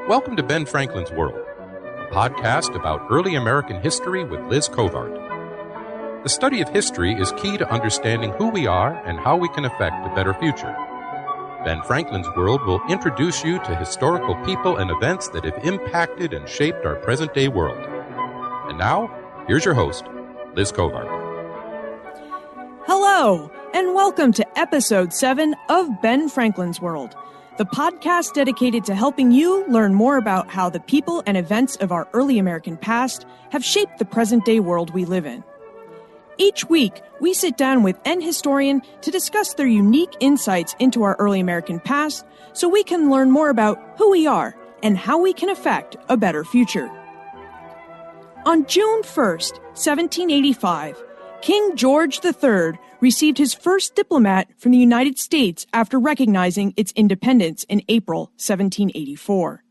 Welcome to Ben Franklin's World, a podcast about early American history with Liz Covart. The study of history is key to understanding who we are and how we can affect a better future. Ben Franklin's World will introduce you to historical people and events that have impacted and shaped our present-day world. And now, here's your host, Liz Covart. Hello, and welcome to Episode 7 of Ben Franklin's World, the podcast dedicated to helping you learn more about how the people and events of our early American past have shaped the present-day world we live in. Each week, we sit down with an historian to discuss their unique insights into our early American past so we can learn more about who we are and how we can affect a better future. On June 1st, 1785, King George III received his first diplomat from the United States after recognizing its independence in April 1784.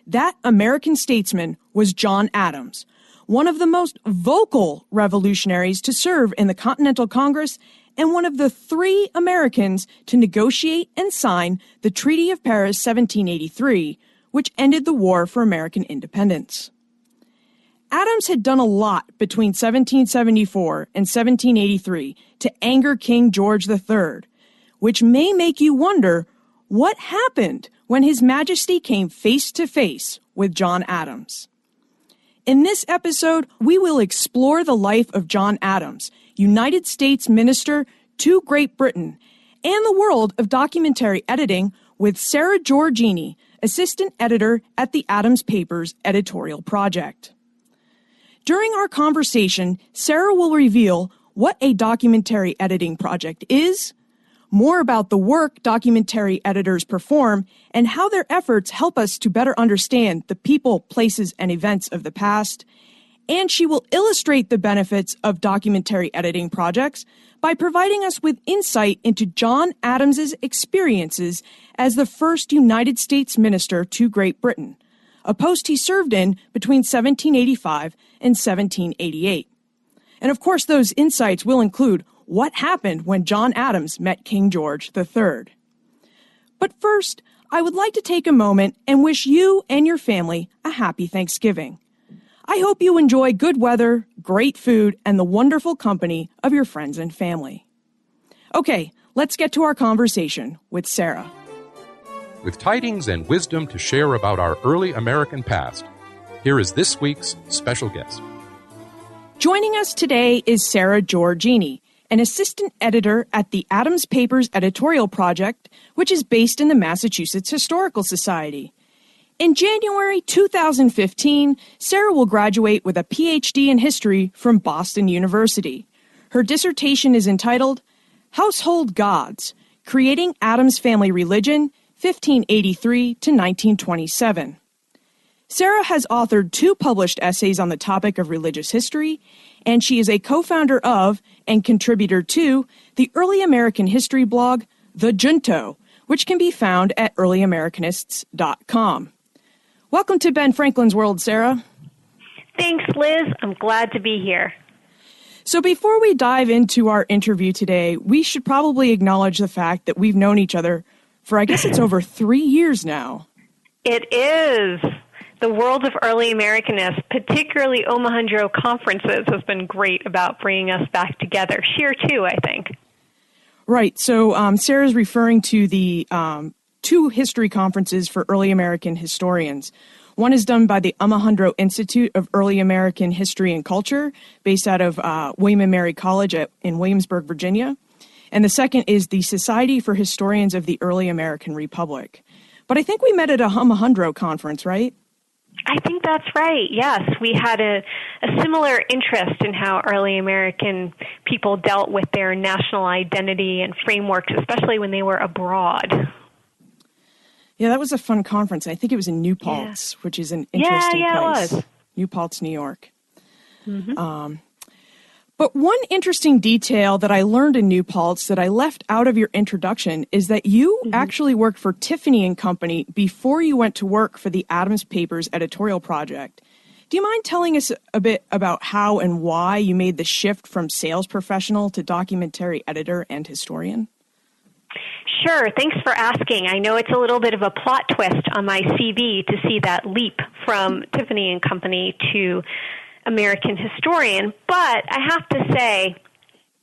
That American statesman was John Adams, one of the most vocal revolutionaries to serve in the Continental Congress and one of the three Americans to negotiate and sign the Treaty of Paris 1783, which ended the War for American Independence. Adams had done a lot between 1774 and 1783 to anger King George III, which may make you wonder what happened when His Majesty came face to face with John Adams. In this episode, we will explore the life of John Adams, United States Minister to Great Britain, and the world of documentary editing with Sara Georgini, Assistant Editor at the Adams Papers Editorial Project. During our conversation, Sara will reveal what a documentary editing project is, more about the work documentary editors perform, and how their efforts help us to better understand the people, places, and events of the past. And she will illustrate the benefits of documentary editing projects by providing us with insight into John Adams's experiences as the first United States Minister to Great Britain, a post he served in between 1785 and 1788. And of course, those insights will include what happened when John Adams met King George III. But first, I would like to take a moment and wish you and your family a happy Thanksgiving. I hope you enjoy good weather, great food, and the wonderful company of your friends and family. Okay, let's get to our conversation with Sara. With tidings and wisdom to share about our early American past, here is this week's special guest. Joining us today is Sara Georgini, an assistant editor at the Adams Papers Editorial Project, which is based in the Massachusetts Historical Society. In January 2015, Sara will graduate with a PhD in history from Boston University. Her dissertation is entitled Household Gods, Creating Adams Family Religion, 1583 to 1927. Sara has authored 2 published essays on the topic of religious history, and she is a co-founder of and contributor to the early American history blog, The Junto, which can be found at earlyamericanists.com. Welcome to Ben Franklin's World, Sara. Thanks, Liz. I'm glad to be here. So before we dive into our interview today, we should probably acknowledge the fact that we've known each other for, I guess it's over 3 years now. It is. The world of early Americanists, particularly Omohundro conferences, has been great about bringing us back together. Here, too, I think. Right. So Sara's referring to the 2 history conferences for early American historians. One is done by the Omohundro Institute of Early American History and Culture, based out of William and Mary College in Williamsburg, Virginia. And the second is the Society for Historians of the Early American Republic. But I think we met at a Omohundro conference, right? I think that's right, yes. We had a similar interest in how early American people dealt with their national identity and frameworks, especially when they were abroad. Yeah, that was a fun conference. I think it was in New Paltz, which is an interesting place. It was. New Paltz, New York. Mm-hmm. But one interesting detail that I learned in New Paltz that I left out of your introduction is that you actually worked for Tiffany & Company before you went to work for the Adams Papers Editorial Project. Do you mind telling us a bit about how and why you made the shift from sales professional to documentary editor and historian? Sure. Thanks for asking. I know it's a little bit of a plot twist on my CV to see that leap from Tiffany and Company to American historian, but I have to say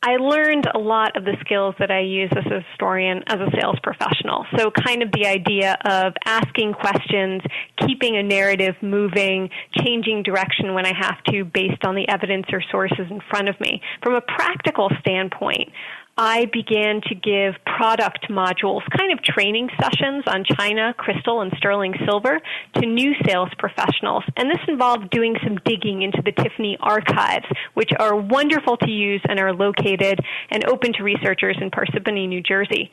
I learned a lot of the skills that I use as a historian as a sales professional. So kind of the idea of asking questions, keeping a narrative moving, changing direction when I have to based on the evidence or sources in front of me. From a practical standpoint, I began to give product modules, kind of training sessions on china, crystal, and sterling silver to new sales professionals. And this involved doing some digging into the Tiffany archives, which are wonderful to use and are located and open to researchers in Parsippany, New Jersey.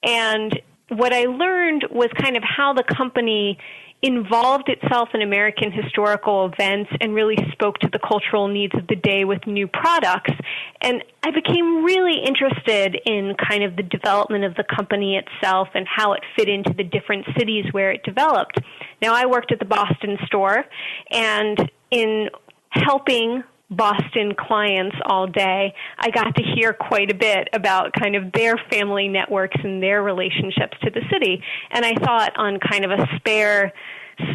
And what I learned was kind of how the company involved itself in American historical events and really spoke to the cultural needs of the day with new products. And I became really interested in kind of the development of the company itself and how it fit into the different cities where it developed. Now, I worked at the Boston store, and in helping Boston clients all day, I got to hear quite a bit about kind of their family networks and their relationships to the city. And I thought on kind of a spare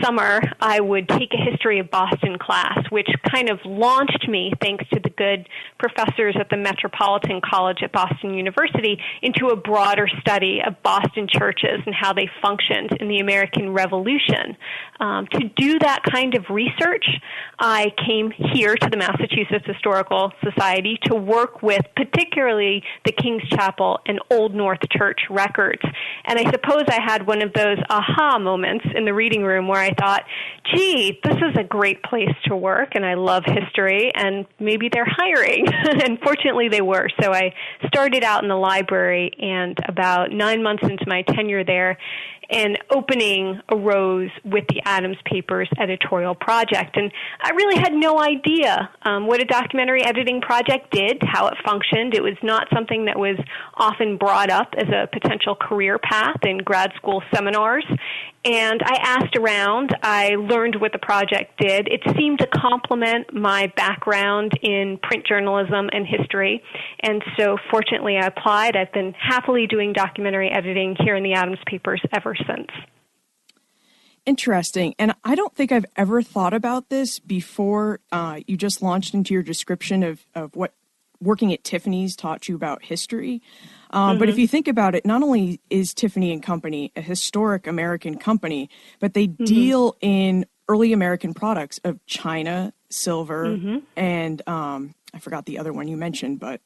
summer, I would take a history of Boston class, which kind of launched me, thanks to the good professors at the Metropolitan College at Boston University, into a broader study of Boston churches and how they functioned in the American Revolution. To do that kind of research, I came here to the Massachusetts Historical Society to work with particularly the King's Chapel and Old North Church records. And I suppose I had one of those aha moments in the reading room where I thought, gee, this is a great place to work, and I love history, and maybe they're hiring. And fortunately, they were. So I started out in the library, and about 9 months into my tenure there, an opening arose with the Adams Papers editorial project. And I really had no idea what a documentary editing project did, how it functioned. It was not something that was often brought up as a potential career path in grad school seminars. And I asked around. I learned what the project did. It seemed to complement my background in print journalism and history. And so fortunately, I applied. I've been happily doing documentary editing here in the Adams Papers ever since. Interesting. And I don't think I've ever thought about this before you just launched into your description of what working at Tiffany's taught you about history. But if you think about it, not only is Tiffany and Company a historic American company, but they deal in early American products of china, silver, and I forgot the other one you mentioned, but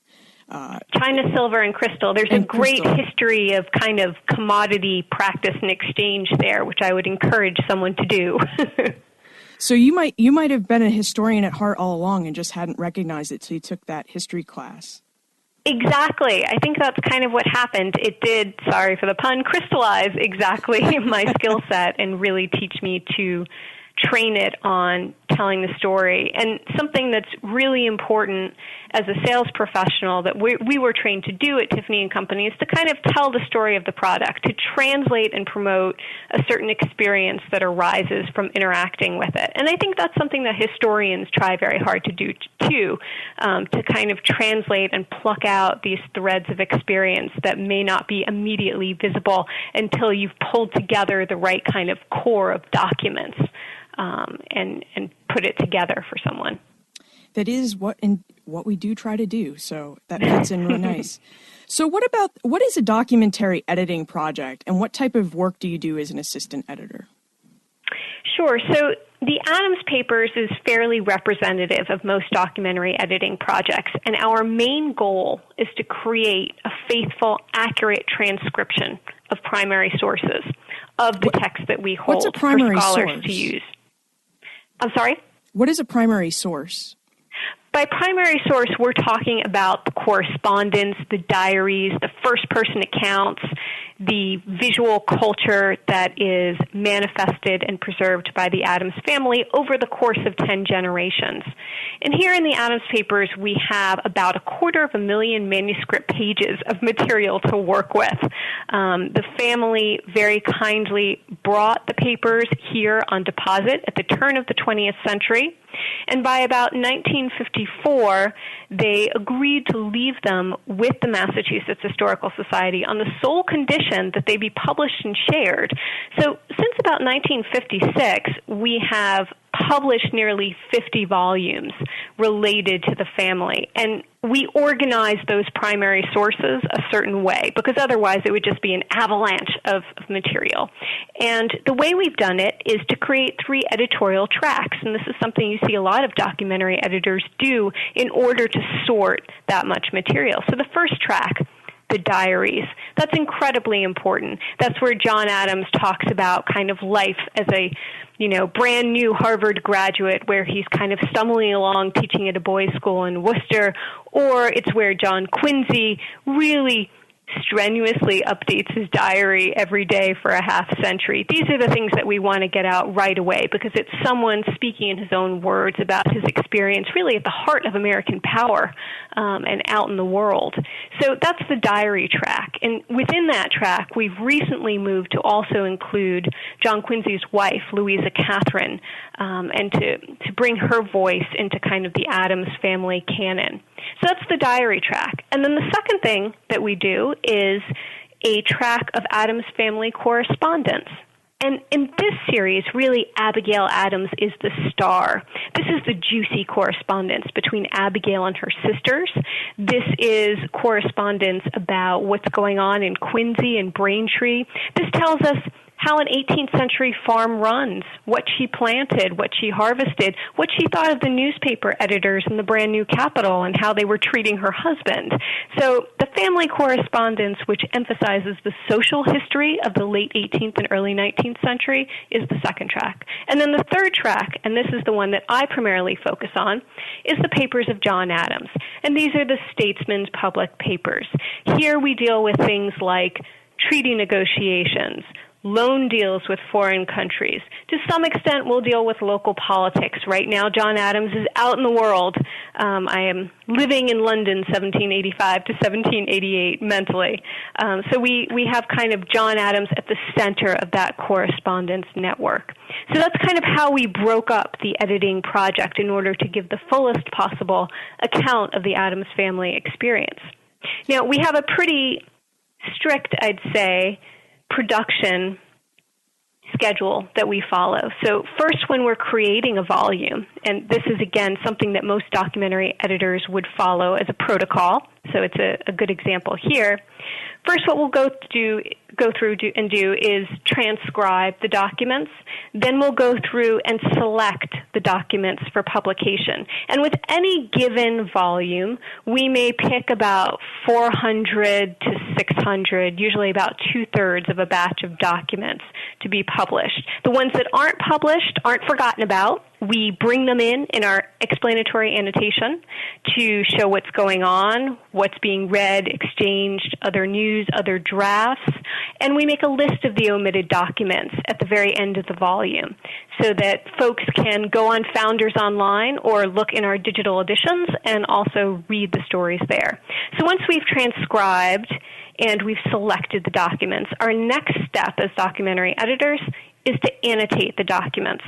china, silver, and crystal. There's a great history of kind of commodity practice and exchange there, which I would encourage someone to do. So you might have been a historian at heart all along and just hadn't recognized it till you took that history class. Exactly. I think that's kind of what happened. It did, sorry for the pun, crystallize exactly my skill set and really teach me to train it on telling the story. And something that's really important as a sales professional that we were trained to do at Tiffany & Company is to kind of tell the story of the product, to translate and promote a certain experience that arises from interacting with it. And I think that's something that historians try very hard to do too, to kind of translate and pluck out these threads of experience that may not be immediately visible until you've pulled together the right kind of core of documents and put it together for someone. That is what we do try to do. So that fits in really nice. So what is a documentary editing project, and what type of work do you do as an assistant editor? Sure. So the Adams Papers is fairly representative of most documentary editing projects, and our main goal is to create a faithful, accurate transcription of primary sources of the text that we hold for scholars to use. I'm sorry? What is a primary source? By primary source, we're talking about the correspondence, the diaries, the first-person accounts, the visual culture that is manifested and preserved by the Adams family over the course of 10 generations. And here in the Adams Papers, we have about 250,000 manuscript pages of material to work with. The family very kindly brought the papers here on deposit at the turn of the 20th century. And by about 1954, they agreed to leave them with the Massachusetts Historical Society on the sole condition that they be published and shared. So since about 1956, we have published nearly 50 volumes related to the family. And we organize those primary sources a certain way, because otherwise it would just be an avalanche of material. And the way we've done it is to create 3 editorial tracks. And this is something you see a lot of documentary editors do in order to sort that much material. So the first track, the Diaries. That's incredibly important. That's where John Adams talks about kind of life as a, brand new Harvard graduate, where he's kind of stumbling along teaching at a boys' school in Worcester, or it's where John Quincy really strenuously updates his diary every day for a half century. These are the things that we want to get out right away, because it's someone speaking in his own words about his experience really at the heart of American power and out in the world. So that's the diary track. And within that track, we've recently moved to also include John Quincy's wife, Louisa Catherine, and to bring her voice into kind of the Adams family canon. So that's the diary track. And then the second thing that we do is a track of Adams family correspondence. And in this series, really, Abigail Adams is the star. This is the juicy correspondence between Abigail and her sisters. This is correspondence about what's going on in Quincy and Braintree. This tells us how an 18th century farm runs, what she planted, what she harvested, what she thought of the newspaper editors in the brand new capital, and how they were treating her husband. So the family correspondence, which emphasizes the social history of the late 18th and early 19th century, is the second track. And then the third track, and this is the one that I primarily focus on, is the papers of John Adams. And these are the Statesmen's public papers. Here we deal with things like treaty negotiations, loan deals with foreign countries. To some extent, we'll deal with local politics. Right now, John Adams is out in the world. I am living in London 1785 to 1788 mentally. So we have kind of John Adams at the center of that correspondence network. So that's kind of how we broke up the editing project in order to give the fullest possible account of the Adams family experience. Now, we have a pretty strict, I'd say, production schedule that we follow. So first, when we're creating a volume, and this is, again, something that most documentary editors would follow as a protocol, so it's a good example here. First, what we'll go through is transcribe the documents. Then we'll go through and select the documents for publication. And with any given volume, we may pick about 400 to 600, usually about 2/3 of a batch of documents to be published. The ones that aren't published aren't forgotten about. We bring them in our explanatory annotation to show what's going on, what's being read, exchanged, other news, other drafts, and we make a list of the omitted documents at the very end of the volume so that folks can go on Founders Online or look in our digital editions and also read the stories there. So once we've transcribed and we've selected the documents, our next step as documentary editors is to annotate the documents.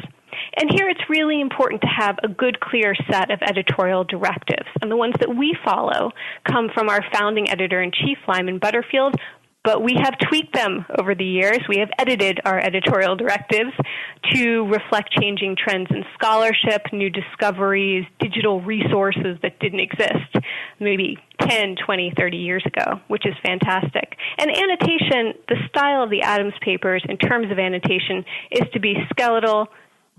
And here it's really important to have a good, clear set of editorial directives. And the ones that we follow come from our founding editor-in-chief, Lyman Butterfield, but we have tweaked them over the years. We have edited our editorial directives to reflect changing trends in scholarship, new discoveries, digital resources that didn't exist maybe 10, 20, 30 years ago, which is fantastic. And annotation, the style of the Adams papers in terms of annotation is to be skeletal,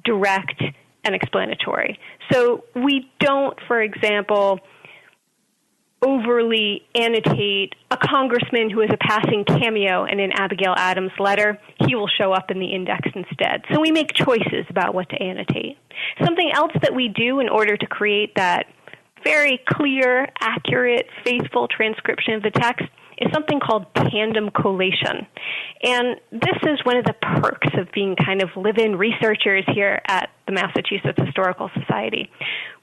direct, and explanatory. So we don't, for example, overly annotate a congressman who is a passing cameo in an Abigail Adams letter. He will show up in the index instead. So we make choices about what to annotate. Something else that we do in order to create that very clear, accurate, faithful transcription of the text is something called Tandem Collation. And this is one of the perks of being kind of live-in researchers here at the Massachusetts Historical Society.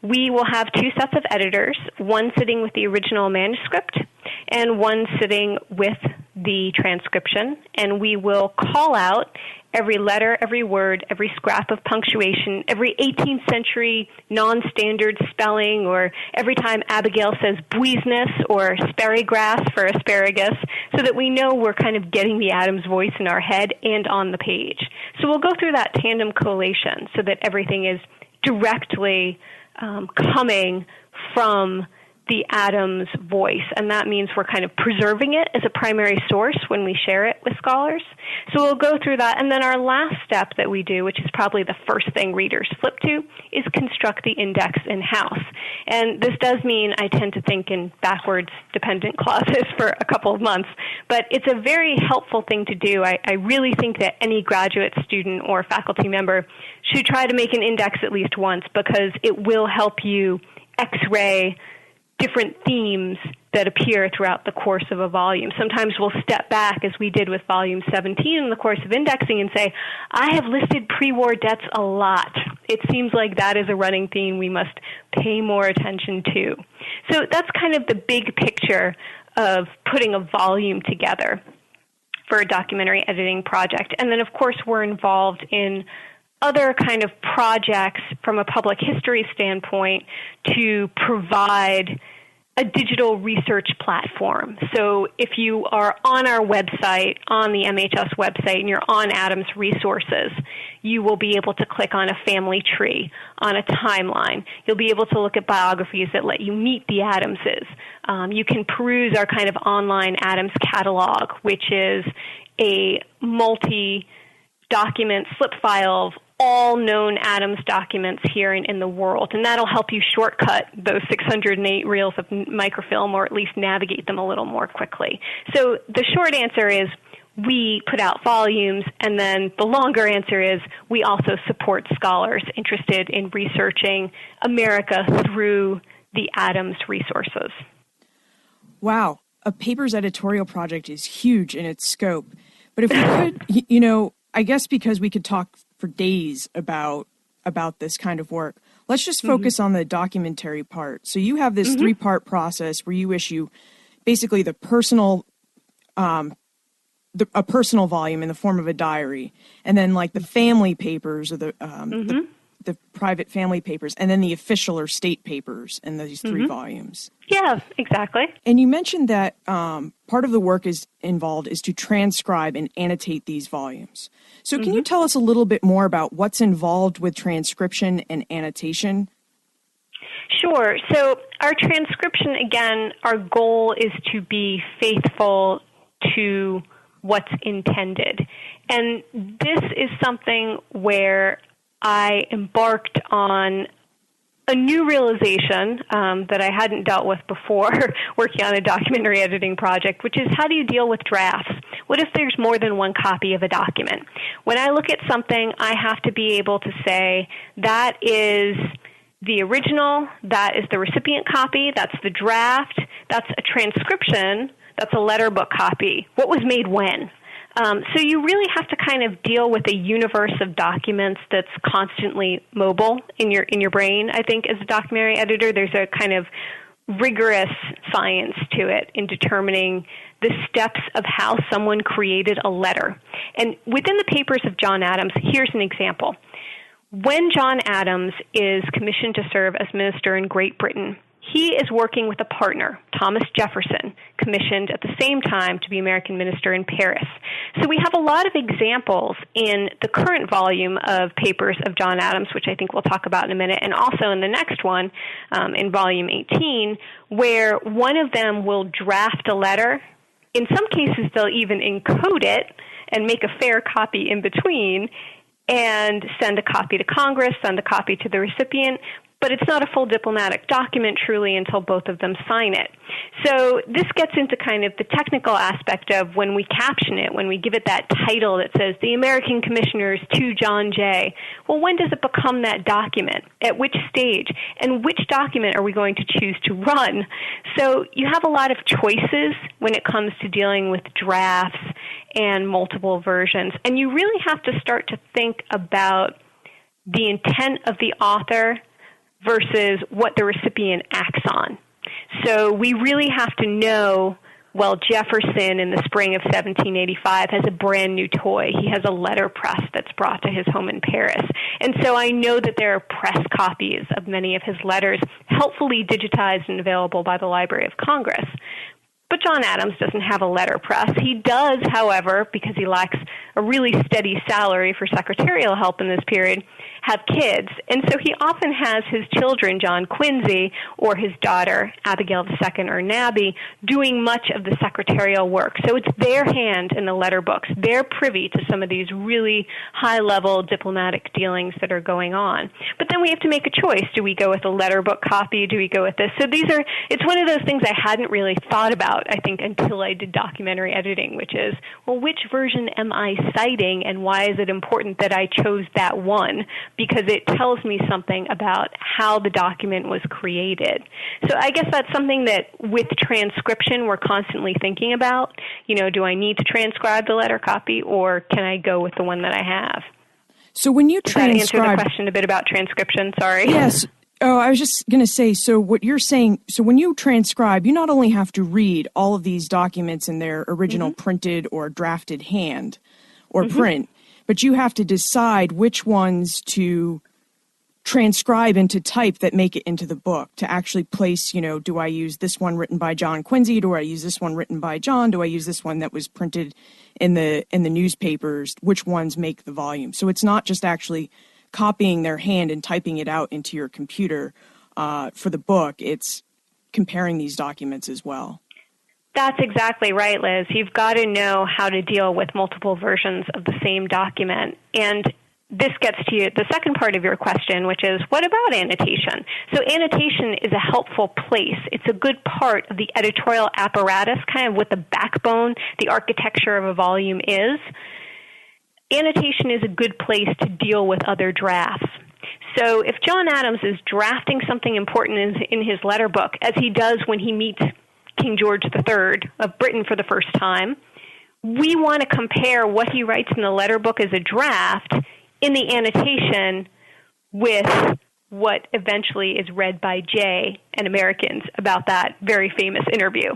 We will have 2 sets of editors, one sitting with the original manuscript and one sitting with the transcription, and we will call out every letter, every word, every scrap of punctuation, every 18th century non-standard spelling, or every time Abigail says business or sparrygrass for asparagus, so that we know we're kind of getting the Adams voice in our head and on the page. So we'll go through that tandem collation so that everything is directly coming from the Adams voice, and that means we're kind of preserving it as a primary source when we share it with scholars. So we'll go through that, and then our last step that we do, which is probably the first thing readers flip to, is construct the index in-house. And this does mean I tend to think in backwards dependent clauses for a couple of months, but it's a very helpful thing to do. I really think that any graduate student or faculty member should try to make an index at least once, because it will help you X-ray different themes that appear throughout the course of a volume. Sometimes we'll step back, as we did with volume 17 in the course of indexing, and say, I have listed pre-war debts a lot. It seems like that is a running theme we must pay more attention to. So that's kind of the big picture of putting a volume together for a documentary editing project. And then, of course, we're involved in other kind of projects from a public history standpoint to provide a digital research platform. So if you are on our website, on the MHS website, and you're on Adams Resources, you will be able to click on a family tree, on a timeline. You'll be able to look at biographies that let you meet the Adamses. You can peruse our kind of online Adams catalog, which is a multi-document slip file of all known Adams documents here in the world, and that'll help you shortcut those 608 reels of microfilm, or at least navigate them a little more quickly. So the short answer is we put out volumes, and then the longer answer is we also support scholars interested in researching America through the Adams resources. Wow, a paper's editorial project is huge in its scope. But if we could, I guess because we could talk for days about this kind of work, let's just focus on the documentary part. So you have this three-part process where you issue basically a personal volume in the form of a diary, and then like the family papers, or the private family papers, and then the official or state papers in these three volumes. Yeah, exactly. And you mentioned that part of the work is to transcribe and annotate these volumes. So can you tell us a little bit more about what's involved with transcription and annotation? Sure. So our transcription, again, our goal is to be faithful to what's intended. And this is something where I embarked on a new realization that I hadn't dealt with before working on a documentary editing project, which is, how do you deal with drafts? What if there's more than one copy of a document? When I look at something, I have to be able to say, that is the original, that is the recipient copy, that's the draft, that's a transcription, that's a letter book copy. What was made when? So you really have to kind of deal with a universe of documents that's constantly mobile in your brain. I think as a documentary editor, there's a kind of rigorous science to it in determining the steps of how someone created a letter. And within the papers of John Adams, here's an example. When John Adams is commissioned to serve as minister in Great Britain, he is working with a partner, Thomas Jefferson, commissioned at the same time to be American minister in Paris. So we have a lot of examples in the current volume of papers of John Adams, which I think we'll talk about in a minute, and also in the next one, in volume 18, where one of them will draft a letter. In some cases, they'll even encode it and make a fair copy in between and send a copy to Congress, send a copy to the recipient. But it's not a full diplomatic document truly until both of them sign it. So this gets into kind of the technical aspect of when we caption it, when we give it that title that says, the American Commissioners to John Jay. Well, when does it become that document? At which stage? And which document are we going to choose to run? So you have a lot of choices when it comes to dealing with drafts and multiple versions. And you really have to start to think about the intent of the author versus what the recipient acts on. So we really have to know Well, Jefferson in the spring of 1785 has a brand new toy. He has a letterpress that's brought to his home in Paris. And so I know that there are press copies of many of his letters, helpfully digitized and available by the Library of Congress. But John Adams doesn't have a letterpress. He does, however, because he lacks a really steady salary for secretarial help in this period, have kids. And so he often has his children, John Quincy, or his daughter, Abigail II or Nabby, doing much of the secretarial work. So it's their hand in the letter books. They're privy to some of these really high-level diplomatic dealings that are going on. But then we have to make a choice. Do we go with a letter book copy? Do we go with this? So it's one of those things I hadn't really thought about, I think, until I did documentary editing, which is, well, which version am I citing, and why is it important that I chose that one? Because it tells me something about how the document was created. So I guess that's something that with transcription we're constantly thinking about. Do I need to transcribe the letter copy, or can I go with the one that I have? So when you transcribe... Does that answer the question a bit about transcription? Sorry. Yes. Oh, I was just going to say, so what you're saying, so when you transcribe, you not only have to read all of these documents in their original printed or drafted hand or print, but you have to decide which ones to transcribe into type that make it into the book, to actually place, do I use this one written by John Quincy? Do I use this one written by John? Do I use this one that was printed in the newspapers? Which ones make the volume? So it's not just actually copying their hand and typing it out into your computer for the book. It's comparing these documents as well. That's exactly right, Liz. You've got to know how to deal with multiple versions of the same document. And this gets to the second part of your question, which is, what about annotation? So annotation is a helpful place. It's a good part of the editorial apparatus, kind of what the backbone, the architecture of a volume is. Annotation is a good place to deal with other drafts. So if John Adams is drafting something important in his letter book, as he does when he meets King George III of Britain for the first time, we want to compare what he writes in the letter book as a draft in the annotation with what eventually is read by Jay and Americans about that very famous interview.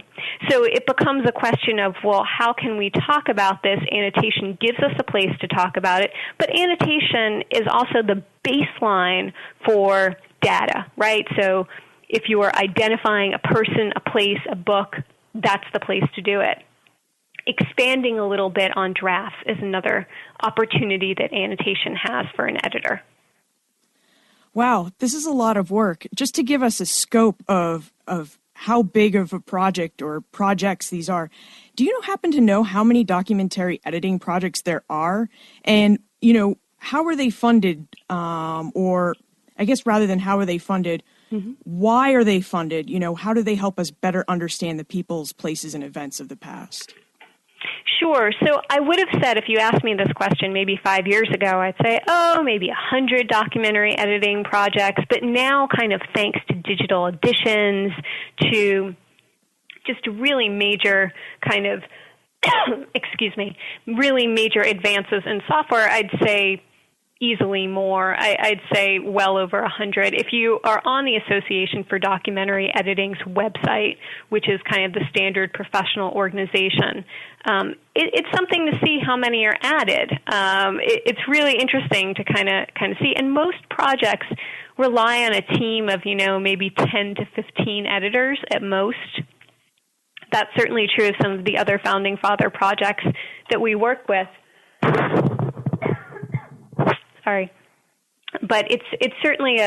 So it becomes a question of, well, how can we talk about this? Annotation gives us a place to talk about it, but annotation is also the baseline for data, right? So if you are identifying a person, a place, a book, that's the place to do it. Expanding a little bit on drafts is another opportunity that annotation has for an editor. Wow, this is a lot of work. Just to give us a scope of how big of a project or projects these are, do you happen to know how many documentary editing projects there are? And, how are they funded? Or I guess rather than how are they funded, why are they funded? How do they help us better understand the peoples, places, and events of the past? Sure. So I would have said, if you asked me this question maybe 5 years ago, I'd say, maybe 100 documentary editing projects. But now, kind of thanks to digital editions, to just really major kind of, really major advances in software, I'd say easily more. I'd say well over 100. If you are on the Association for Documentary Editing's website, which is kind of the standard professional organization, it's something to see how many are added. It's really interesting to kind of see. And most projects rely on a team of, maybe 10 to 15 editors at most. That's certainly true of some of the other Founding Father projects that we work with. Sorry. But it's certainly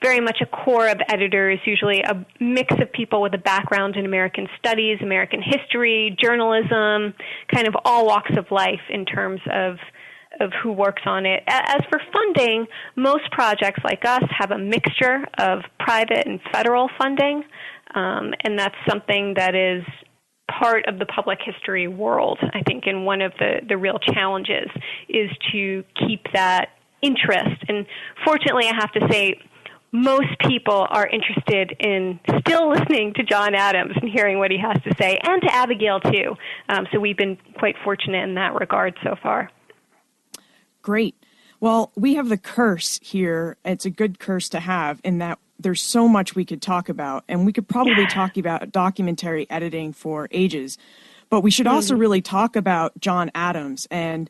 very much a core of editors, usually a mix of people with a background in American studies, American history, journalism, kind of all walks of life in terms of who works on it. As for funding, most projects like us have a mixture of private and federal funding, and that's something that is part of the public history world, I think, and one of the real challenges is to keep that interest. And fortunately, I have to say, most people are interested in still listening to John Adams and hearing what he has to say, and to Abigail, too. So we've been quite fortunate in that regard so far. Great. Well, we have the curse here. It's a good curse to have in that there's so much we could talk about, and we could probably talk about documentary editing for ages. But we should also really talk about John Adams. And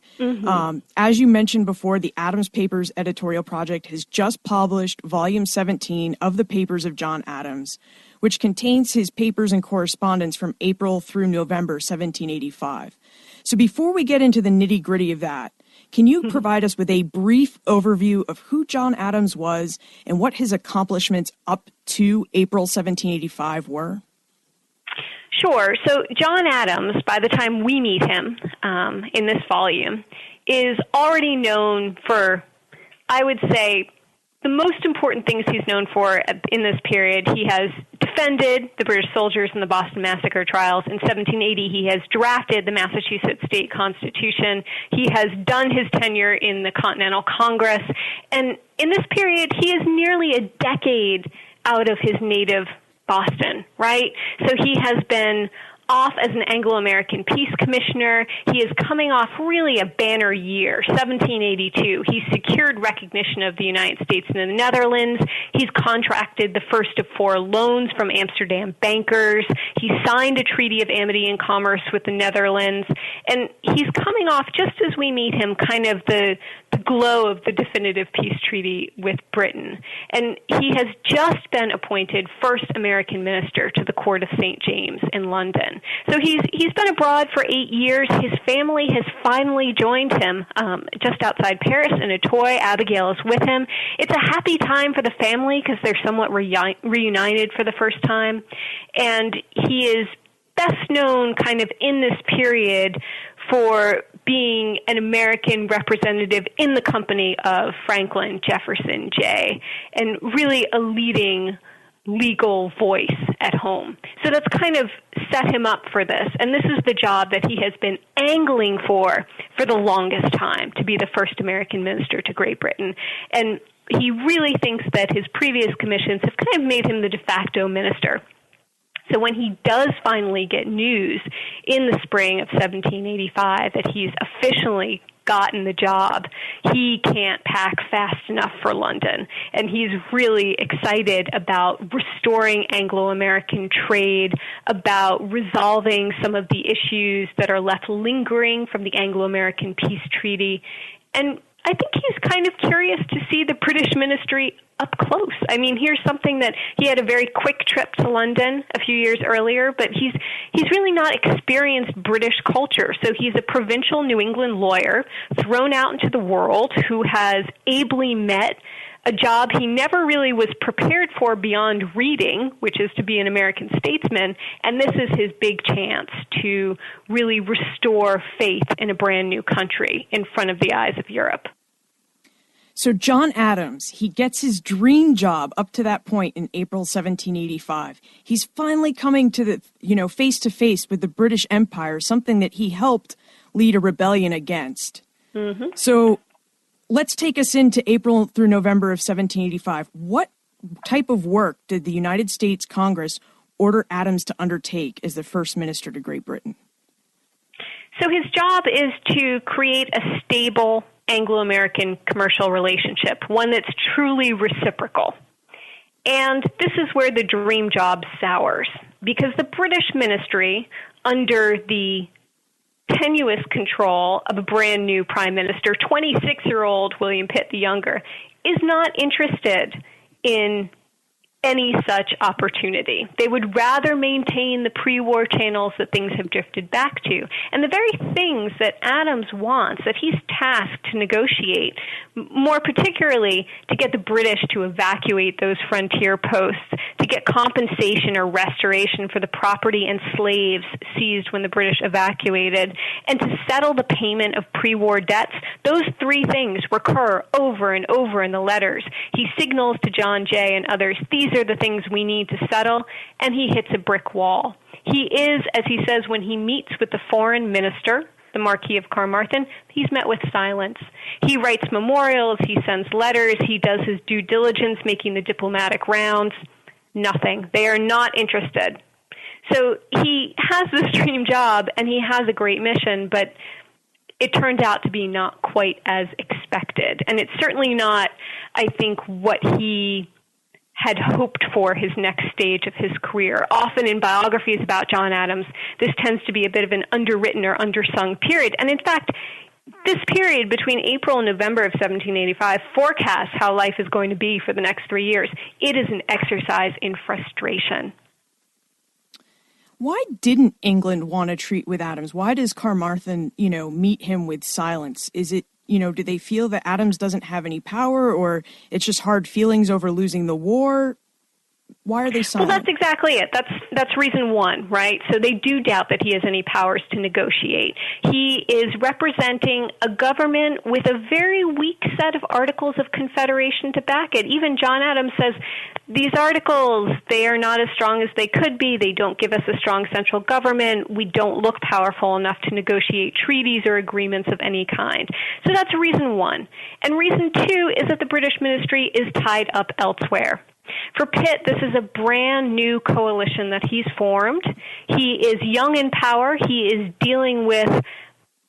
as you mentioned before, the Adams Papers editorial project has just published volume 17 of the Papers of John Adams, which contains his papers and correspondence from April through November 1785. So before we get into the nitty-gritty of that, can you provide us with a brief overview of who John Adams was and what his accomplishments up to April 1785 were? Sure. So John Adams, by the time we meet him in this volume, is already known for, I would say, the most important things he's known for in this period. He has defended the British soldiers in the Boston Massacre trials. In 1780, he has drafted the Massachusetts State Constitution. He has done his tenure in the Continental Congress. And in this period, he is nearly a decade out of his native Boston, right? So he has been off as an Anglo-American peace commissioner. He is coming off really a banner year, 1782. He secured recognition of the United States and the Netherlands. He's contracted the first of 4 loans from Amsterdam bankers. He signed a treaty of amity and commerce with the Netherlands. And he's coming off, just as we meet him, kind of the glow of the definitive peace treaty with Britain. And he has just been appointed first American minister to the court of St. James in London. So he's been abroad for 8 years. His family has finally joined him just outside Paris in a toy. Abigail is with him. It's a happy time for the family because they're somewhat reunited for the first time. And he is best known kind of in this period for being an American representative in the company of Franklin Jefferson Jay, and really a leading legal voice at home. So that's kind of set him up for this. And this is the job that he has been angling for the longest time, to be the first American minister to Great Britain. And he really thinks that his previous commissions have kind of made him the de facto minister. So when he does finally get news in the spring of 1785 that he's officially gotten the job, he can't pack fast enough for London. And he's really excited about restoring Anglo-American trade, about resolving some of the issues that are left lingering from the Anglo-American peace treaty. And I think he's kind of curious to see the British ministry up close. I mean, here's something that he had a very quick trip to London a few years earlier, but he's really not experienced British culture. So he's a provincial New England lawyer thrown out into the world who has ably met a job he never really was prepared for beyond reading, which is to be an American statesman, and this is his big chance to really restore faith in a brand new country in front of the eyes of Europe. So John Adams, he gets his dream job up to that point in April 1785. He's finally coming to the, face to face with the British Empire, something that he helped lead a rebellion against. Mm-hmm. So let's take us into April through November of 1785. What type of work did the United States Congress order Adams to undertake as the first minister to Great Britain? So his job is to create a stable Anglo-American commercial relationship, one that's truly reciprocal. And this is where the dream job sours, because the British ministry, under the tenuous control of a brand new prime minister, 26-year-old William Pitt the Younger, is not interested in any such opportunity. They would rather maintain the pre-war channels that things have drifted back to. And the very things that Adams wants, that he's tasked to negotiate, more particularly to get the British to evacuate those frontier posts, to get compensation or restoration for the property and slaves seized when the British evacuated, and to settle the payment of pre-war debts, those 3 things recur over and over in the letters. He signals to John Jay and others, these are the things we need to settle, and he hits a brick wall. He is, as he says, when he meets with the foreign minister, the Marquis of Carmarthen, he's met with silence. He writes memorials, he sends letters, he does his due diligence, making the diplomatic rounds. Nothing. They are not interested. So he has this dream job, and he has a great mission, but it turned out to be not quite as expected. And it's certainly not, I think, what he had hoped for his next stage of his career. Often in biographies about John Adams, this tends to be a bit of an underwritten or undersung period. And in fact, this period between April and November of 1785 forecasts how life is going to be for the next 3 years. It is an exercise in frustration. Why didn't England want to treat with Adams? Why does Carmarthen, meet him with silence? Is it, do they feel that Adams doesn't have any power, or it's just hard feelings over losing the war? Why are they silent? Well, that's exactly it. That's reason one, right? So they do doubt that he has any powers to negotiate. He is representing a government with a very weak set of Articles of Confederation to back it. Even John Adams says, these articles, they are not as strong as they could be. They don't give us a strong central government. We don't look powerful enough to negotiate treaties or agreements of any kind. So that's reason one. And reason two is that the British ministry is tied up elsewhere. For Pitt, this is a brand new coalition that he's formed. He is young in power. He is dealing with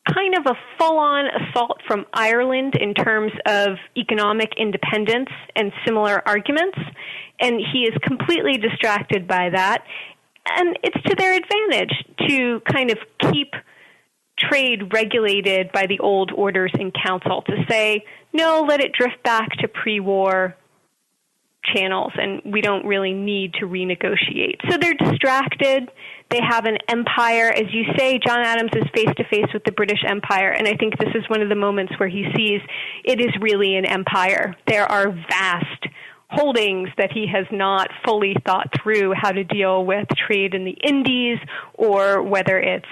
kind of a full-on assault from Ireland in terms of economic independence and similar arguments, and he is completely distracted by that. And it's to their advantage to kind of keep trade regulated by the old orders in council, to say, no, let it drift back to pre-war channels, and we don't really need to renegotiate. So they're distracted. They have an empire. As you say, John Adams is face-to-face with the British Empire, and I think this is one of the moments where he sees it is really an empire. There are vast holdings that he has not fully thought through how to deal with trade in the Indies, or whether it's,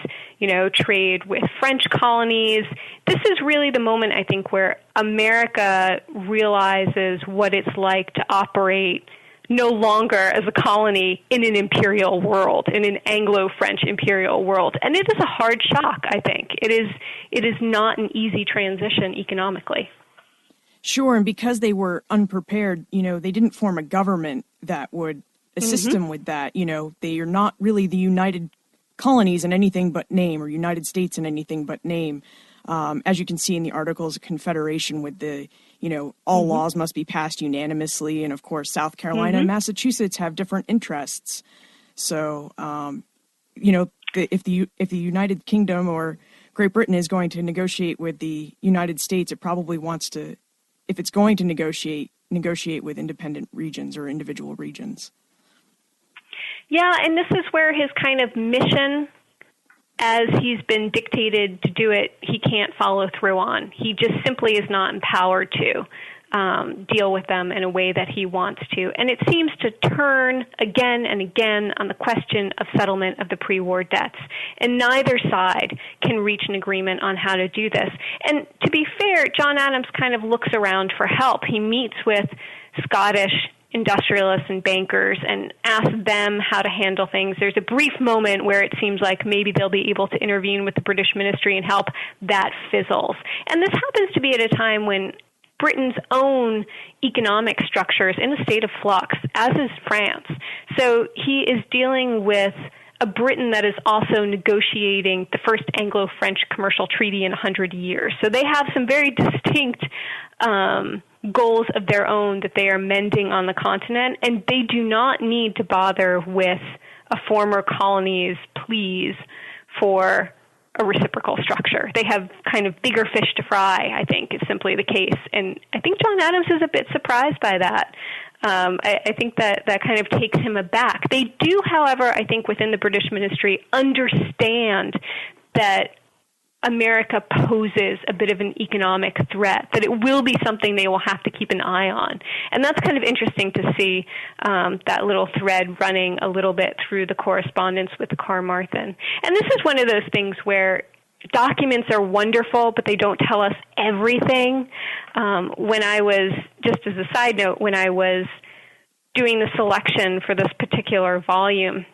trade with French colonies. This is really the moment, I think, where America realizes what it's like to operate no longer as a colony in an imperial world, in an Anglo-French imperial world. And it is a hard shock, I think. It is not an easy transition economically. Sure, and because they were unprepared, they didn't form a government that would assist them with that. They are not really the United Colonies in anything but name, or United States in anything but name. As you can see in the Articles of Confederation with the, all laws must be passed unanimously. And of course, South Carolina and Massachusetts have different interests. So, if the United Kingdom or Great Britain is going to negotiate with the United States, it probably wants to, if it's going to negotiate with independent regions or individual regions. Yeah, and this is where his kind of mission, as he's been dictated to do it, he can't follow through on. He just simply is not empowered to deal with them in a way that he wants to. And it seems to turn again and again on the question of settlement of the pre-war debts. And neither side can reach an agreement on how to do this. And to be fair, John Adams kind of looks around for help. He meets with Scottish industrialists and bankers and asks them how to handle things. There's a brief moment where it seems like maybe they'll be able to intervene with the British ministry and help. That fizzles. And this happens to be at a time when Britain's own economic structure is in a state of flux, as is France. So he is dealing with a Britain that is also negotiating the first Anglo-French commercial treaty in 100 years. So they have some very distinct goals of their own that they are mending on the continent, and they do not need to bother with a former colony's pleas for a reciprocal structure. They have kind of bigger fish to fry, I think, is simply the case. And I think John Adams is a bit surprised by that. I think that kind of takes him aback. They do, however, I think within the British ministry, understand that America poses a bit of an economic threat, that it will be something they will have to keep an eye on. And that's kind of interesting to see that little thread running a little bit through the correspondence with Carmarthen. And this is one of those things where documents are wonderful, but they don't tell us everything. When I was, just as a side note, when I was doing the selection for this particular volume,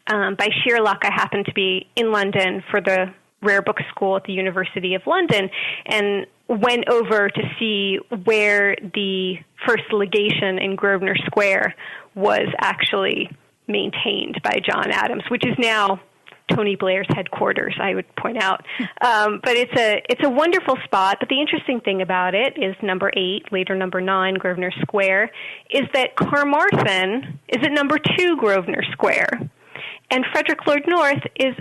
by sheer luck, I happened to be in London for the Rare Book School at the University of London, and went over to see where the first legation in Grosvenor Square was actually maintained by John Adams, which is now Tony Blair's headquarters, I would point out. But it's a wonderful spot. But the interesting thing about it is number 8, later number 9, Grosvenor Square, is that Carmarthen is at number 2, Grosvenor Square. And Frederick Lord North is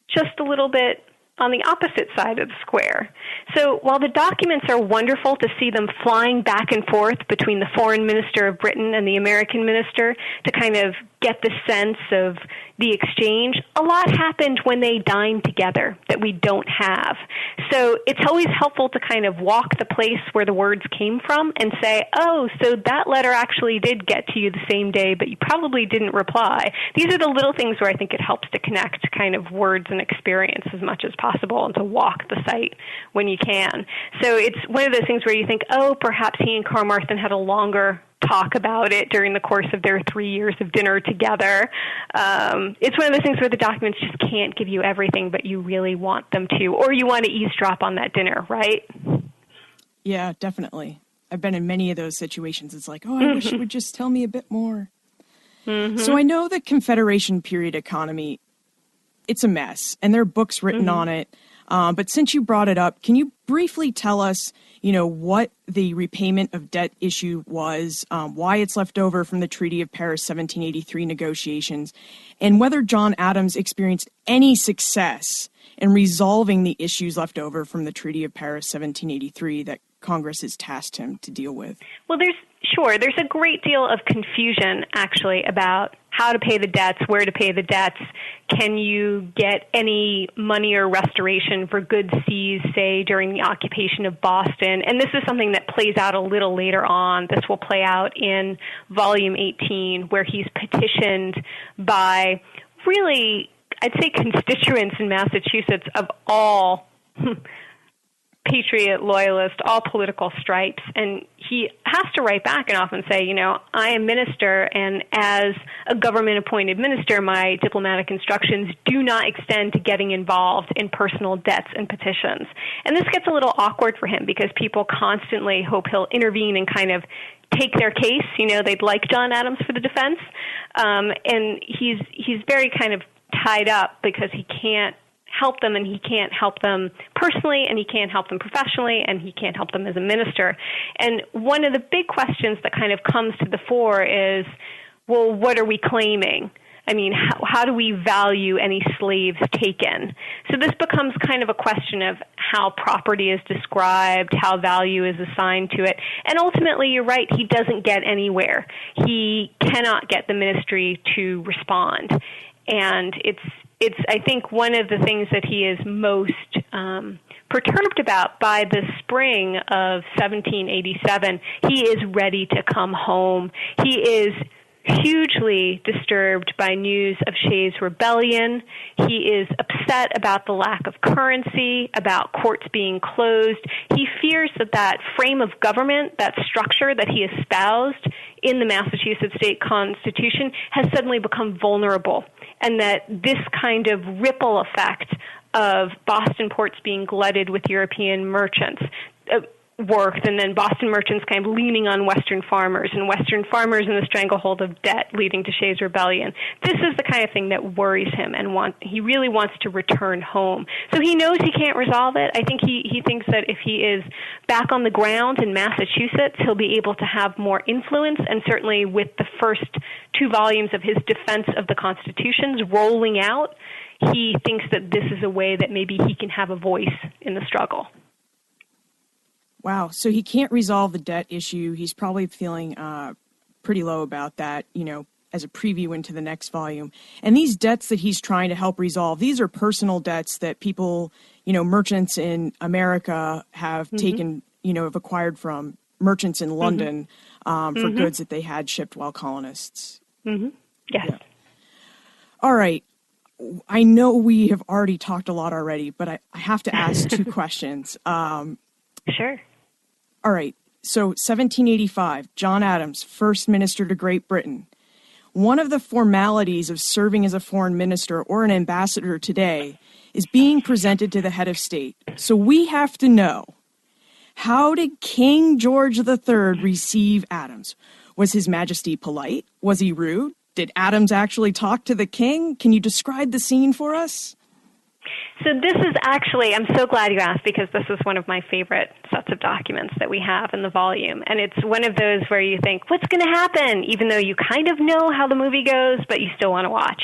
just a little bit on the opposite side of the square. So while the documents are wonderful to see them flying back and forth between the foreign minister of Britain and the American minister to kind of get the sense of the exchange, a lot happened when they dined together that we don't have. So it's always helpful to kind of walk the place where the words came from and say, oh, so that letter actually did get to you the same day, but you probably didn't reply. These are the little things where I think it helps to connect kind of words and experience as much as possible and to walk the site when you can. So it's one of those things where you think, oh, perhaps he and Carmarthen had a longer talk about it during the course of their 3 years of dinner together. It's one of those things where the documents just can't give you everything, but you really want them to, or you want to eavesdrop on that dinner, right? Yeah, definitely. I've been in many of those situations. It's like, oh, I wish you would just tell me a bit more. Mm-hmm. So I know the Confederation period economy, it's a mess, and there are books written on it. But since you brought it up, can you briefly tell us, what the repayment of debt issue was, why it's left over from the Treaty of Paris 1783 negotiations, and whether John Adams experienced any success in resolving the issues left over from the Treaty of Paris 1783 that Congress has tasked him to deal with? Well, there's a great deal of confusion, actually, about how to pay the debts, where to pay the debts. Can you get any money or restoration for goods seized, say, during the occupation of Boston? And this is something that plays out a little later on. This will play out in Volume 18, where he's petitioned by really, I'd say, constituents in Massachusetts of all patriot, loyalist, all political stripes, and he has to write back and often say, I am minister, and as a government-appointed minister, my diplomatic instructions do not extend to getting involved in personal debts and petitions. And this gets a little awkward for him because people constantly hope he'll intervene and kind of take their case. They'd like John Adams for the defense, and he's very kind of tied up because he can't help them, and he can't help them personally, and he can't help them professionally, and he can't help them as a minister. And one of the big questions that kind of comes to the fore is, well, what are we claiming? I mean, how do we value any slaves taken? So this becomes kind of a question of how property is described, how value is assigned to it. And ultimately, you're right, he doesn't get anywhere. He cannot get the ministry to respond. And it's I think one of the things that he is most perturbed about by the spring of 1787. He is ready to come home. He is hugely disturbed by news of Shays' rebellion. He is upset about the lack of currency, about courts being closed. He fears that frame of government, that structure that he espoused in the Massachusetts state constitution, has suddenly become vulnerable, and that this kind of ripple effect of Boston ports being glutted with European merchants worked, and then Boston merchants kind of leaning on Western farmers, and Western farmers in the stranglehold of debt leading to Shays' rebellion. This is the kind of thing that worries him, and he really wants to return home. So he knows he can't resolve it. I think he thinks that if he is back on the ground in Massachusetts, he'll be able to have more influence, and certainly with the first 2 volumes of his defense of the Constitutions rolling out, he thinks that this is a way that maybe he can have a voice in the struggle. Wow. So he can't resolve the debt issue. He's probably feeling pretty low about that, as a preview into the next volume. And these debts that he's trying to help resolve, these are personal debts that people, merchants in America have taken, have acquired from merchants in London for goods that they had shipped while colonists. Yes. Yeah. All right. I know we have already talked a lot already, but I have to ask 2 questions. Sure. All right, so 1785, John Adams, first minister to Great Britain. One of the formalities of serving as a foreign minister or an ambassador today is being presented to the head of state. So we have to know, how did King George III receive Adams? Was His Majesty polite? Was he rude? Did Adams actually talk to the king? Can you describe the scene for us? So this is actually, I'm so glad you asked, because this is one of my favorite sets of documents that we have in the volume. And it's one of those where you think, what's going to happen? Even though you kind of know how the movie goes, but you still want to watch.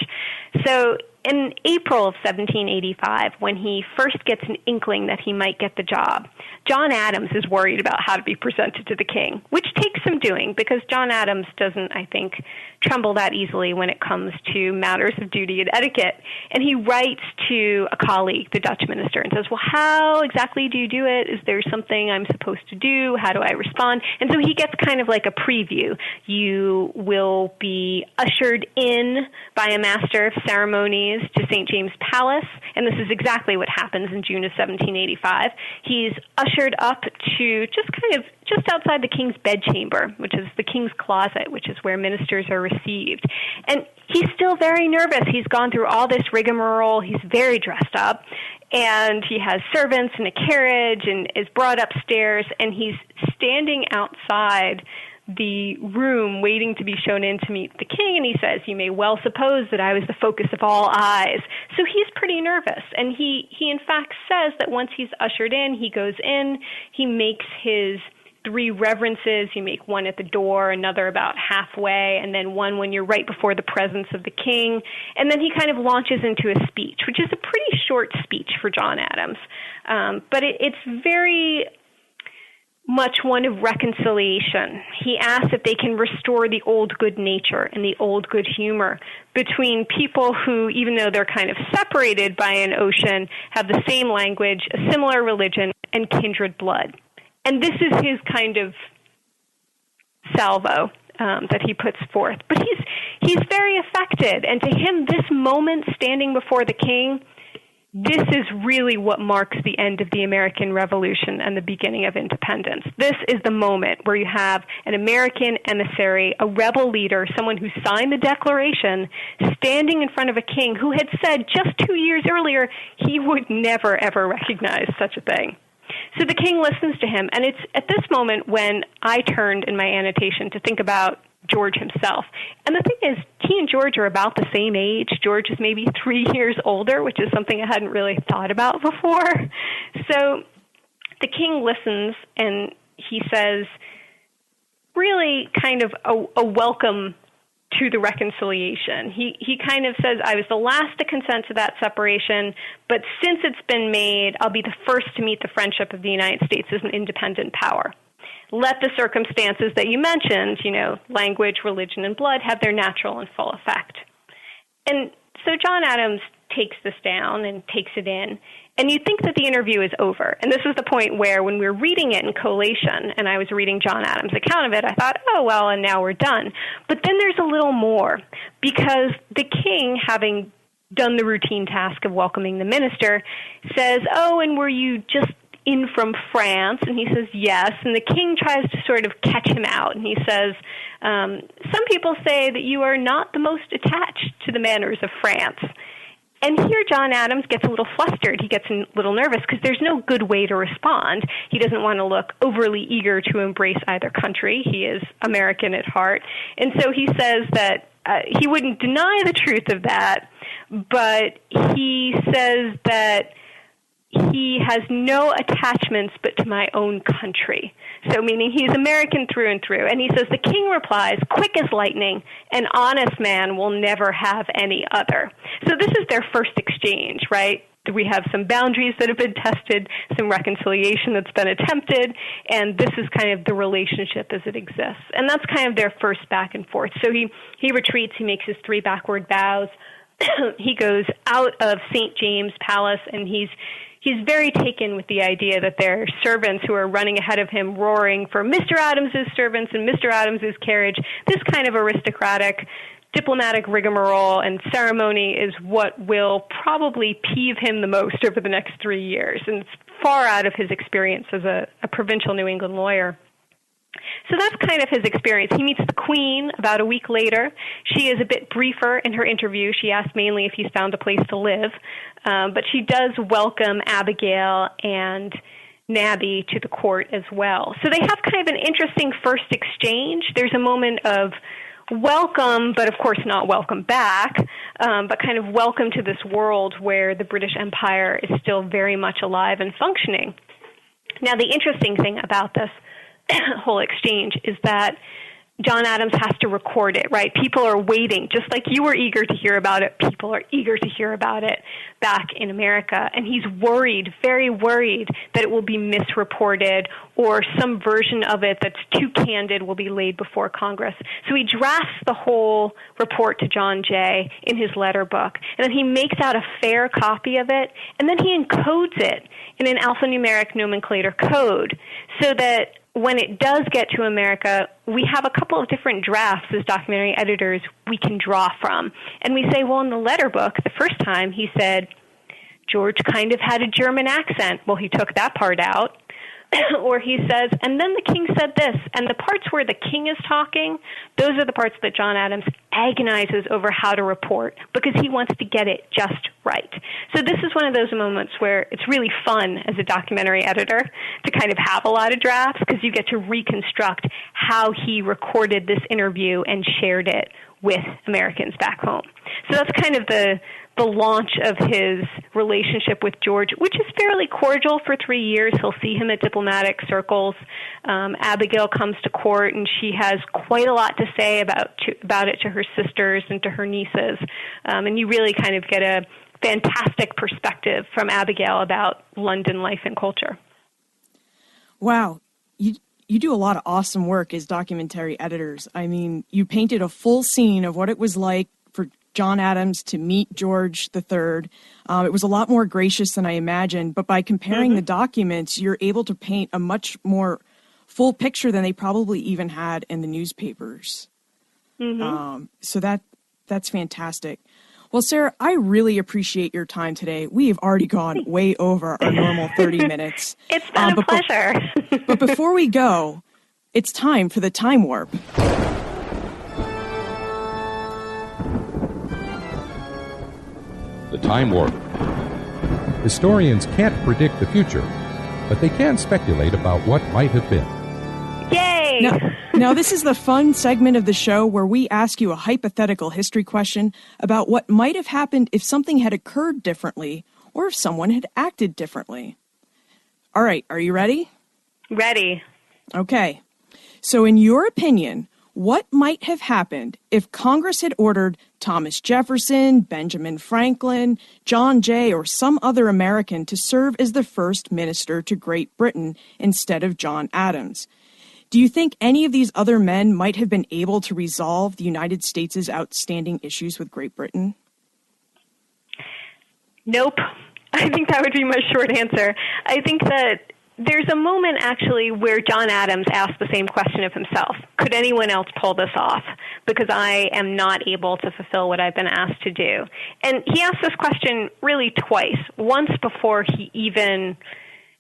So in April of 1785, when he first gets an inkling that he might get the job, John Adams is worried about how to be presented to the king, which takes some doing, because John Adams doesn't, I think, tremble that easily when it comes to matters of duty and etiquette. And he writes to a colleague, the Dutch minister, and says, well, how exactly do you do it? Is there something I'm supposed to do? How do I respond? And so he gets kind of like a preview. You will be ushered in by a master of ceremonies to St. James Palace, and this is exactly what happens in June of 1785. He's ushered up to just outside the king's bedchamber, which is the king's closet, which is where ministers are received. And he's still very nervous. He's gone through all this rigmarole. He's very dressed up, and he has servants and a carriage and is brought upstairs, and he's standing outside the room waiting to be shown in to meet the king, and he says, you may well suppose that I was the focus of all eyes. So he's pretty nervous, and he in fact says that once he's ushered in, he goes in, he makes his 3 reverences. You make one at the door, another about halfway, and then one when you're right before the presence of the king. And then he kind of launches into a speech, which is a pretty short speech for John Adams. But it's very much one of reconciliation. He asks if they can restore the old good nature and the old good humor between people who, even though they're kind of separated by an ocean, have the same language, a similar religion, and kindred blood. And this is his kind of salvo that he puts forth. But he's very affected. And to him, this moment standing before the king, this is really what marks the end of the American Revolution and the beginning of independence. This is the moment where you have an American emissary, a rebel leader, someone who signed the Declaration, standing in front of a king who had said just 2 years earlier he would never, ever recognize such a thing. So the king listens to him, and it's at this moment when I turned in my annotation to think about George himself. And the thing is, he and George are about the same age. George is maybe 3 years older, which is something I hadn't really thought about before. So the king listens, and he says, really kind of a welcome to the reconciliation. He kind of says, I was the last to consent to that separation, but since it's been made, I'll be the first to meet the friendship of the United States as an independent power. Let the circumstances that you mentioned, language, religion, and blood, have their natural and full effect. And so John Adams takes this down and takes it in, and you think that the interview is over. And this is the point where, when we were reading it in collation, and I was reading John Adams' account of it, I thought, oh, well, and now we're done. But then there's a little more, because the king, having done the routine task of welcoming the minister, says, oh, and were you just in from France? And he says, yes. And the king tries to sort of catch him out. And he says, some people say that you are not the most attached to the manners of France. And here John Adams gets a little flustered. He gets a little nervous because there's no good way to respond. He doesn't want to look overly eager to embrace either country. He is American at heart. And so he says that he wouldn't deny the truth of that, but he says that he has no attachments but to my own country. So meaning he's American through and through. And he says, the king replies, quick as lightning, an honest man will never have any other. So this is their first exchange, right? We have some boundaries that have been tested, some reconciliation that's been attempted, and this is kind of the relationship as it exists. And that's kind of their first back and forth. So he retreats, he makes his 3 backward bows. He goes out of St. James Palace, and he's very taken with the idea that there are servants who are running ahead of him, roaring for Mr. Adams's servants and Mr. Adams's carriage. This kind of aristocratic, diplomatic rigmarole and ceremony is what will probably peeve him the most over the next 3 years, and it's far out of his experience as a provincial New England lawyer. So that's kind of his experience. He meets the Queen about a week later. She is a bit briefer in her interview. She asked mainly if he's found a place to live, but she does welcome Abigail and Nabby to the court as well. So they have kind of an interesting first exchange. There's a moment of welcome, but of course not welcome back, but kind of welcome to this world where the British Empire is still very much alive and functioning. Now, the interesting thing about this whole exchange is that John Adams has to record it, right? People are waiting, just like you were eager to hear about it. People are eager to hear about it back in America. And he's worried, very worried, that it will be misreported or some version of it that's too candid will be laid before Congress. So he drafts the whole report to John Jay in his letter book, and then he makes out a fair copy of it, and then he encodes it in an alphanumeric nomenclator code so that when it does get to America, we have a couple of different drafts as documentary editors we can draw from. And we say, well, in the letter book, the first time he said, George kind of had a German accent. Well, he took that part out. Or he says, and then the king said this. And the parts where the king is talking, those are the parts that John Adams agonizes over how to report because he wants to get it just right. So this is one of those moments where it's really fun as a documentary editor to kind of have a lot of drafts because you get to reconstruct how he recorded this interview and shared it with Americans back home. So that's kind of the launch of his relationship with George, which is fairly cordial for 3 years. He'll see him at diplomatic circles. Abigail comes to court, and she has quite a lot to say about it to her sisters and to her nieces. And you really kind of get a fantastic perspective from Abigail about London life and culture. Wow. You do a lot of awesome work as documentary editors. I mean, you painted a full scene of what it was like for John Adams to meet George III. It was a lot more gracious than I imagined, but by comparing the documents, you're able to paint a much more full picture than they probably even had in the newspapers. So that's fantastic. Well, Sarah, I really appreciate your time today. We have already gone way over our normal 30 minutes. It's been a pleasure. But before we go, it's time for the time warp. The time warp. Historians can't predict the future, but they can speculate about what might have been. Yay! Now, this is the fun segment of the show where we ask you a hypothetical history question about what might have happened if something had occurred differently or if someone had acted differently. All right, are you ready? Ready. Okay. So in your opinion, what might have happened if Congress had ordered Thomas Jefferson, Benjamin Franklin, John Jay, or some other American to serve as the first minister to Great Britain instead of John Adams? Do you think any of these other men might have been able to resolve the United States' outstanding issues with Great Britain? Nope. I think that would be my short answer. I think that there's a moment, actually, where John Adams asked the same question of himself. Could anyone else pull this off? Because I am not able to fulfill what I've been asked to do. And he asked this question really twice. Once before he even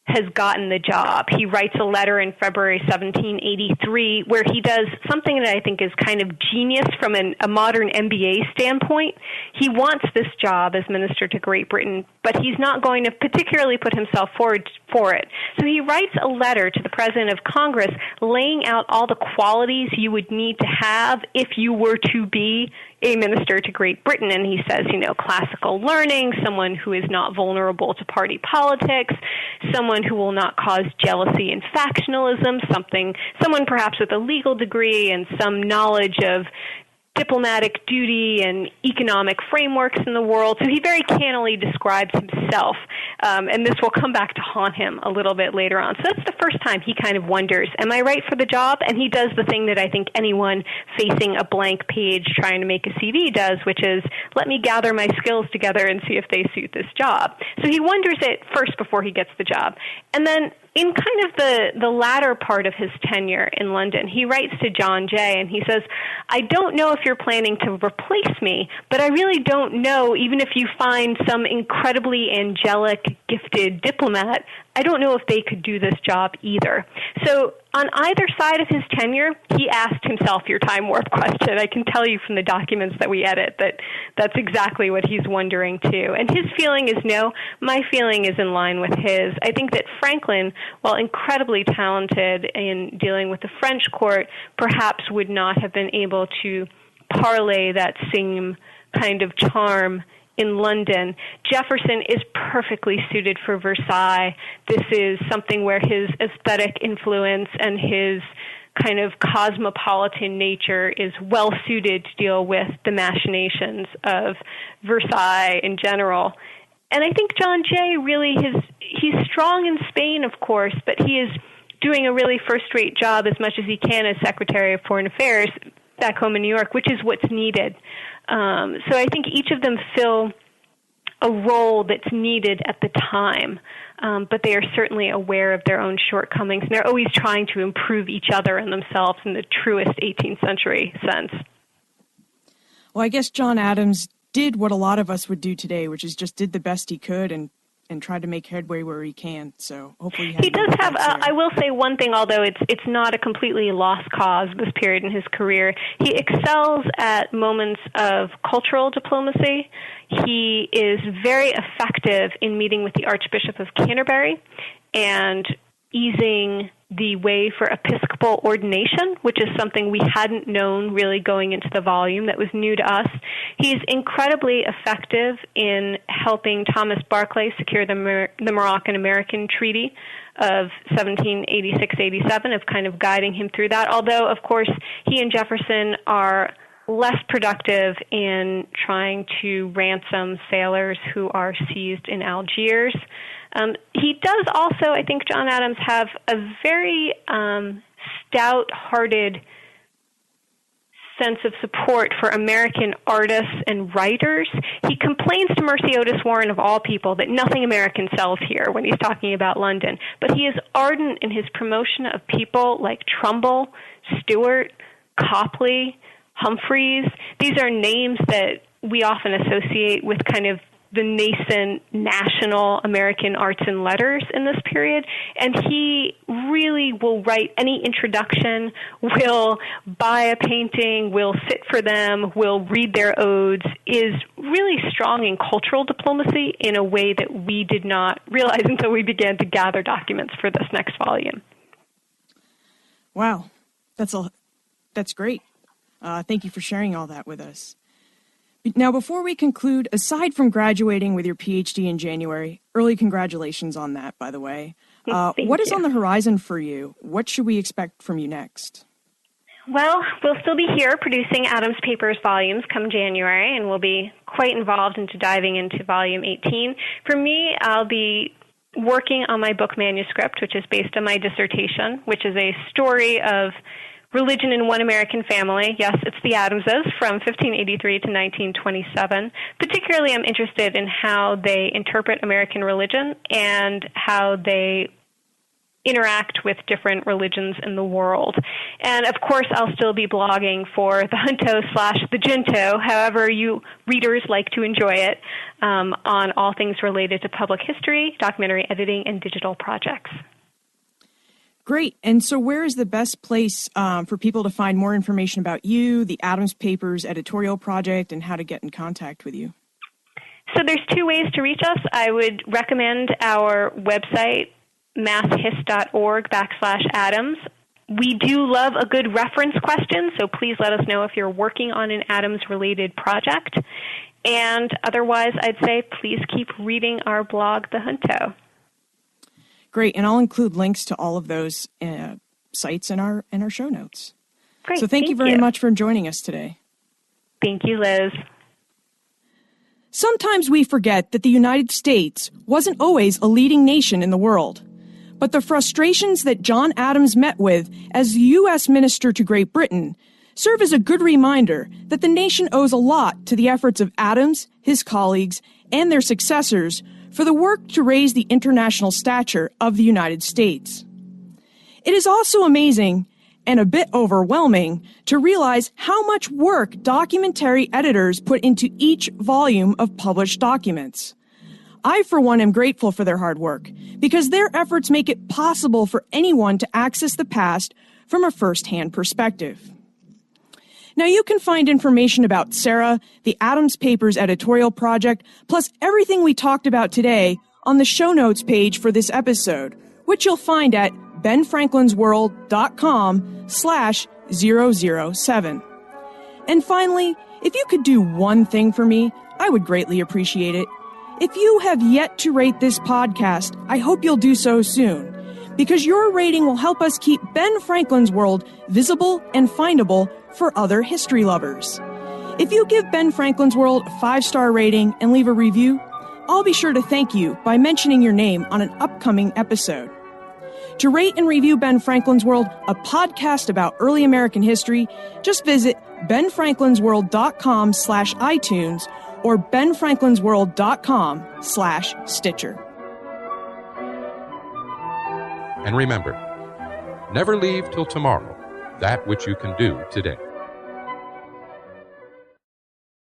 has gotten the job. He writes a letter in February 1783 where he does something that I think is kind of genius from a modern MBA standpoint. He wants this job as minister to Great Britain, but he's not going to particularly put himself forward for it. So he writes a letter to the President of Congress laying out all the qualities you would need to have if you were to be a minister to Great Britain. And he says, classical learning, someone who is not vulnerable to party politics, someone who will not cause jealousy and factionalism, someone perhaps with a legal degree and some knowledge of diplomatic duty and economic frameworks in the world. So he very cannily describes himself, and this will come back to haunt him a little bit later on. So that's the first time he kind of wonders, am I right for the job? And he does the thing that I think anyone facing a blank page trying to make a CV does, which is, let me gather my skills together and see if they suit this job. So he wonders it first before he gets the job. And then in kind of the latter part of his tenure in London, he writes to John Jay, and he says, I don't know if you're planning to replace me, but I really don't know, even if you find some incredibly angelic, gifted diplomat, I don't know if they could do this job either. So on either side of his tenure, he asked himself your Time Warp question. I can tell you from the documents that we edit that that's exactly what he's wondering too. And his feeling is no. My feeling is in line with his. I think that Franklin, while incredibly talented in dealing with the French court, perhaps would not have been able to parlay that same kind of charm in London. Jefferson is perfectly suited for Versailles. This is something where his aesthetic influence and his kind of cosmopolitan nature is well suited to deal with the machinations of Versailles in general. And I think John Jay really he's strong in Spain, of course, but he is doing a really first-rate job as much as he can as Secretary of Foreign Affairs back home in New York, which is what's needed. So I think each of them fill a role that's needed at the time, but they are certainly aware of their own shortcomings, and they're always trying to improve each other and themselves in the truest 18th century sense. Well, I guess John Adams did what a lot of us would do today, which is just did the best he could and tried to make headway where he can. So hopefully he does have. I will say one thing, although it's not a completely lost cause this period in his career. He excels at moments of cultural diplomacy. He is very effective in meeting with the Archbishop of Canterbury and easing the way for episcopal ordination, which is something we hadn't known really going into the volume that was new to us. He's incredibly effective in helping Thomas Barclay secure the Moroccan-American Treaty of 1786-87, of kind of guiding him through that, although, of course, he and Jefferson are less productive in trying to ransom sailors who are seized in Algiers. He does also, I think, John Adams, have a very stout-hearted sense of support for American artists and writers. He complains to Mercy Otis Warren, of all people, that nothing American sells here when he's talking about London. But he is ardent in his promotion of people like Trumbull, Stewart, Copley, Humphreys. These are names that we often associate with kind of the nascent national American arts and letters in this period. And he really will write any introduction, will buy a painting, will sit for them, will read their odes, is really strong in cultural diplomacy in a way that we did not realize until we began to gather documents for this next volume. Wow, that's great. Thank you for sharing all that with us. Now, before we conclude, aside from graduating with your PhD in January, early congratulations on that, by the way. What is on the horizon for you? What should we expect from you next? Well, we'll still be here producing Adams Papers volumes come January, and we'll be quite involved into diving into volume 18. For me, I'll be working on my book manuscript, which is based on my dissertation, which is a story of religion in one American family. Yes, it's the Adamses from 1583 to 1927. Particularly, I'm interested in how they interpret American religion and how they interact with different religions in the world. And of course, I'll still be blogging for the Junto/the Junto, however you readers like to enjoy it, on all things related to public history, documentary editing, and digital projects. Great. And so where is the best place for people to find more information about you, the Adams Papers editorial project, and how to get in contact with you? So there's two ways to reach us. I would recommend our website, masshist.org/Adams. We do love a good reference question, so please let us know if you're working on an Adams-related project. And otherwise, I'd say please keep reading our blog, The Junto. Great, and I'll include links to all of those sites in our show notes. Great, so thank you very much for joining us today. Thank you, Liz. Sometimes we forget that the United States wasn't always a leading nation in the world. But the frustrations that John Adams met with as U.S. Minister to Great Britain serve as a good reminder that the nation owes a lot to the efforts of Adams, his colleagues, and their successors for the work to raise the international stature of the United States. It is also amazing and a bit overwhelming to realize how much work documentary editors put into each volume of published documents. I, for one, am grateful for their hard work because their efforts make it possible for anyone to access the past from a first-hand perspective. Now, you can find information about Sara, the Adams Papers editorial project, plus everything we talked about today on the show notes page for this episode, which you'll find at benfranklinsworld.com/007. And finally, if you could do one thing for me, I would greatly appreciate it. If you have yet to rate this podcast, I hope you'll do so soon, because your rating will help us keep Ben Franklin's World visible and findable for other history lovers. If you give Ben Franklin's World a 5-star rating and leave a review, I'll be sure to thank you by mentioning your name on an upcoming episode. To rate and review Ben Franklin's World, a podcast about early American history, just visit benfranklinsworld.com/iTunes or benfranklinsworld.com/Stitcher. And remember, never leave till tomorrow that which you can do today.